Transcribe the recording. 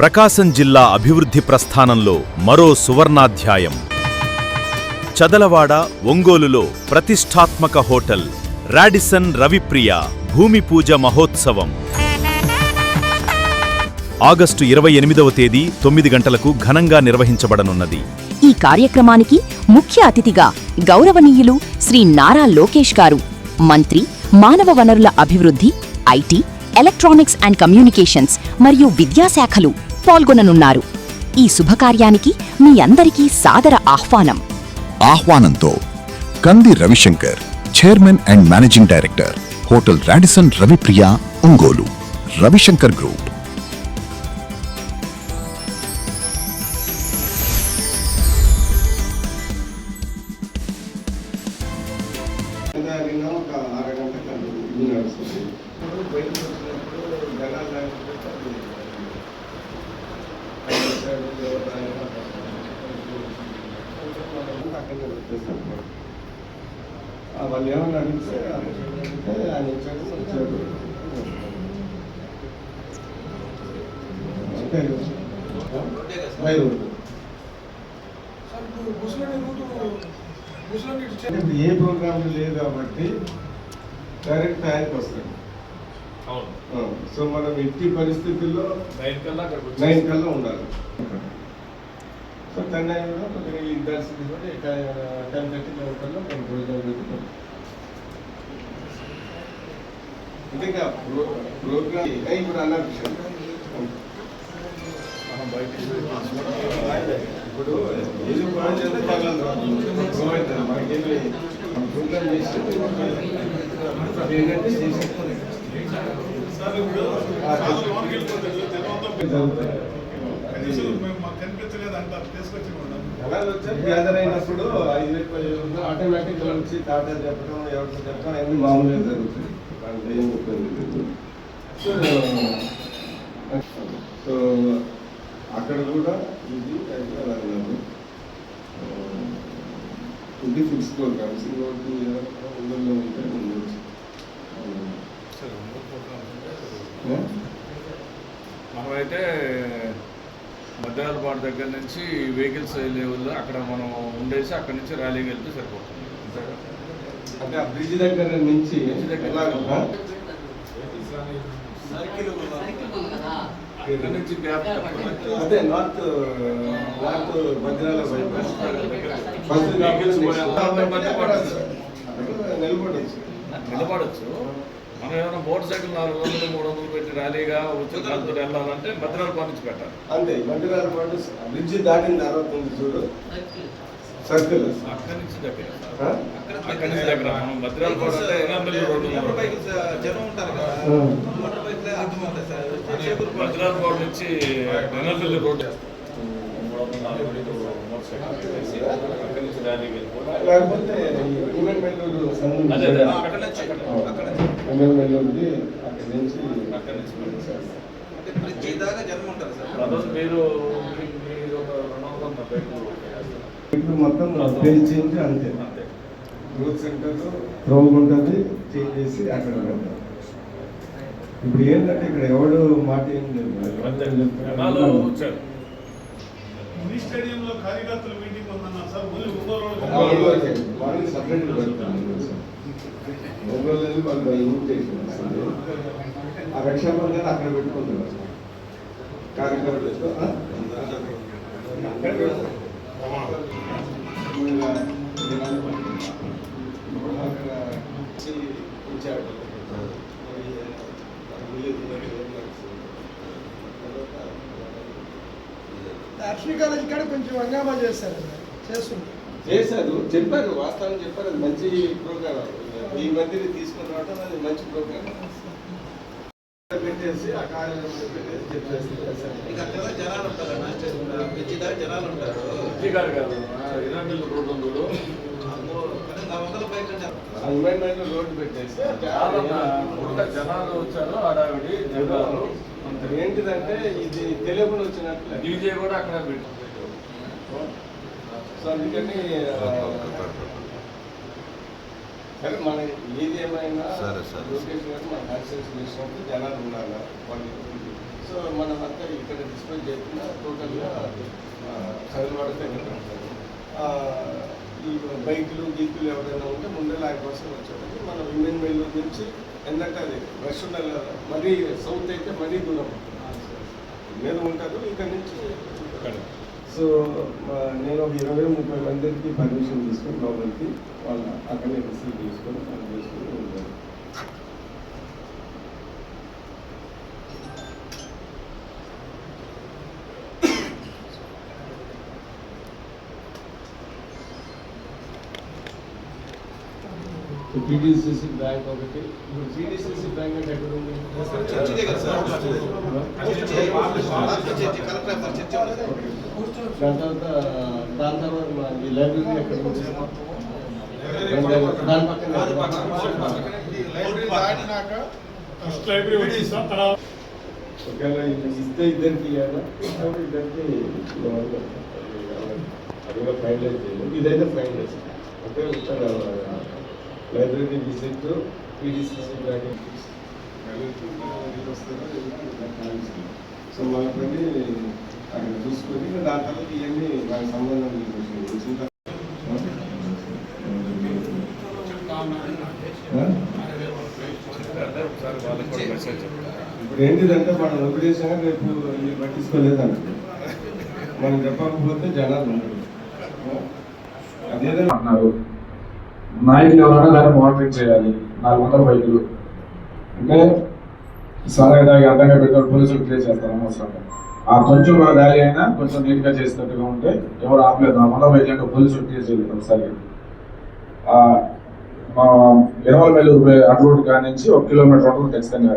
ప్రకాశం జిల్లా అభివృద్ధి ప్రస్థానంలో మరో సువర్ణాధ్యాయం. చదలవాడ, ఒంగోలులో ప్రతిష్ఠాత్మక హోటల్ రాడిసన్ రవిప్రియ భూమి పూజ మహోత్సవం ఆగస్టు 28వ తేదీ 9 గంటలకు ఘనంగా నిర్వహించబడనున్నది. ఈ కార్యక్రమానికి ముఖ్య అతిథిగా గౌరవనీయులు శ్రీ నారా లోకేష్ గారు, మంత్రి, మానవ వనరుల అభివృద్ధి, ఐటీ, ఎలక్ట్రానిక్స్ అండ్ కమ్యూనికేషన్స్ మరియు విద్యాశాఖలు పాల్గొననున్నారు. ఈ శుభకార్యానికి మీ అందరికీ సాదర ఆహ్వానం. ఆహ్వానంతో కంది Ravishankar, chairman and managing director, hotel Radisson Ravipriya, Ongole, Ravishankar group. వాళ్ళు ఏమన్నా అడిగితే ఆయన వచ్చాడు ఏ ప్రోగ్రామ్ లేదు కాబట్టి డైరెక్ట్ ఆయనకి వస్తాడు. సో మనం ఎట్టి పరిస్థితుల్లో 9 కల్లా ఉండాలి. సో 10 అయినా కొద్దిగా ఇంటర్సిటీ 10:30 కల్లా మనం ప్రోగ్రామ్ పెట్టుకుంటాం. ఇంకా ప్రోగ్రామ్ ఇప్పుడు అన్నారు ఇప్పుడు ఏది బాగా మనకేమి ప్రోగ్రామ్ చేసి గ్యాదర్ అయినప్పుడు 5 ఆటోమేటిక్గా వచ్చి టాటా చెప్పడం, ఎవరితో చెప్పడం అన్నీ మామూలుగా జరుగుతుంది. సో అక్కడ కూడా ఇది ఇది ఫిక్స్ ప్రోగ్రామ్స్ ఇంకోటి ఊళ్ళో ఉంటే మనమైతే మధ్యాహ్నపాటు దగ్గర నుంచి వెహికల్స్ లెవెల్లో అక్కడ మనం ఉండేసి అక్కడ నుంచి ర్యాలీకి వెళ్తే సరిపోతుంది. అంటే ఆ బ్రిడ్జ్ దగ్గర నుంచి అదే నార్త్ మధ్యాహ్నాల నిలబడచ్చు. మనం ఏమైనా మోటార్ సైకిల్ 400, 300 పెట్టి ర్యాలీగా వచ్చి దాంతో వెళ్ళాలంటే మధ్యరాలపాటు నుంచి పెట్టాలి. అంతే, మధ్యరాలపాటు బ్రిడ్జ్ దాటిన తర్వాత ఉంది చూడు సర్కిల్, అక్కడి నుంచి దగ్గర మనం మధ్యరాలపాటు అంటే మధ్యరాలపాటు నుంచి ఎనర్పల్లి రోడ్డు అక్కడి నుంచి ర్యాలీకి లేకపోతే ఎమ్మెల్యేలూరు అక్కడి నుంచి ఇప్పుడు మొత్తం పేజ్ చేంజ్ అంతే. గ్రోత్ సెంటర్ త్రోగ్ ఉంటుంది, చేంజ్ చేసి అక్కడ పెడతారు. ఇప్పుడు ఏంటంటే ఇక్కడ ఎవడు మాట ఏం లేదు. స్టేడియంలో కార్యకర్తలు మీటింగ్ ఉందన్నారు సార్. మార్నింగ్ సపరేట్ పెడతాను. ఒంగోలు వాళ్ళు ఇన్విటేషన్ వస్తుంది. ఆ రక్షాబంధన్ అక్కడ పెట్టుకుంటున్నారు కార్యకర్తలతో. దర్శన కాలేజ్ కాడ కొంచెం హంగామా చేశారు. చెప్పారు, వాస్తవం చెప్పారు. అది మంచి ప్రోగ్రామ్. ఈ మధ్యని తీసుకుని రావడం అది మంచి ప్రోగ్రామ్. పెట్టేసి ఆ కార్యాలయంలో పెట్టేసి చెప్పేసి జనాలు ఉంటారు. రోడ్డు పెట్టేసి జనాలు వచ్చారు. హడావిడి జనాలు ఏంటిదంటే ఇది తెలియకుండా వచ్చినట్లు డీజే కూడా అక్కడ పెట్టి. సో అందుకని సరే మన ఏది ఏమైనా లోకేష్ గారు మన యాక్సెస్ చేసినప్పుడు జనాలు ఉన్నారు. సో మనమంతా ఇక్కడ డిస్ప్లే చేయకుండా టోటల్గా చదివాడితే ఈ బైకులు గీకులు ఎవరైనా ఉంటే ముందే కోసం వచ్చేటప్పుడు మనం ఇండియన్ రైల్వే నుంచి ఎందుకంటే అది రష్ ఉండాలి కదా, మరీ సౌత్ అయితే మరీ దూరం మీద ఉంటారు ఇక్కడ నుంచి. సో నేను ఒక 20-30 మందికి పర్మిషన్ తీసుకొని లోపలికి వాళ్ళ అక్కడనే రిసీవ్ తీసుకొని పని చేసుకొని ఉంటారు. పీడీసీసీ బ్యాంక్ ఒకటి, ఇప్పుడు పీడీసీసీ బ్యాంక్ అంటే ఎక్కడ ఉంది? దాని తర్వాత ఈ లైబ్రరీ ఎక్కడ ఉంది? దాని పక్కన ఒకవేళ ఇస్తే ఇద్దరికి ఇవ్వాలా, ఇద్దరికి అది కూడా ఫైనలైజ్ చేయలేదు. ఇదైతే finalise. Okay, library visit, PDCC bank so మన పని అక్కడ చూసుకొని దాని తర్వాత ఇవన్నీ నాకు సంబంధం వచ్చిన ఇప్పుడు ఏంటిదంటే మనం ఉపదేశంగా రేపు మీరు పట్టించుకోలేదంట, మనం చెప్పకపోతే జనాలు ఉండరు. అదేదో అన్నారు నాయకులు ఎవరైనా దాన్ని మానిటరింగ్ చేయాలి. 400 బైకులు అంటే సలహా దాగి అడ్డంగా పెట్టుకొని పోలీసులు క్లియర్ చేస్తారు అనవసరంగా. ఆ కొంచెం ర్యాలీ అయినా కొంచెం నీట్గా చేసినట్టుగా ఉంటే ఎవరు ఆపలేదు. 400 బైకులు అంటే పోలీసులు క్లియర్ చేయలేదు ఒకసారి. 20 మైలు రోడ్ కానించి 1 కిలోమీటర్ రోడ్డు ఖచ్చితంగా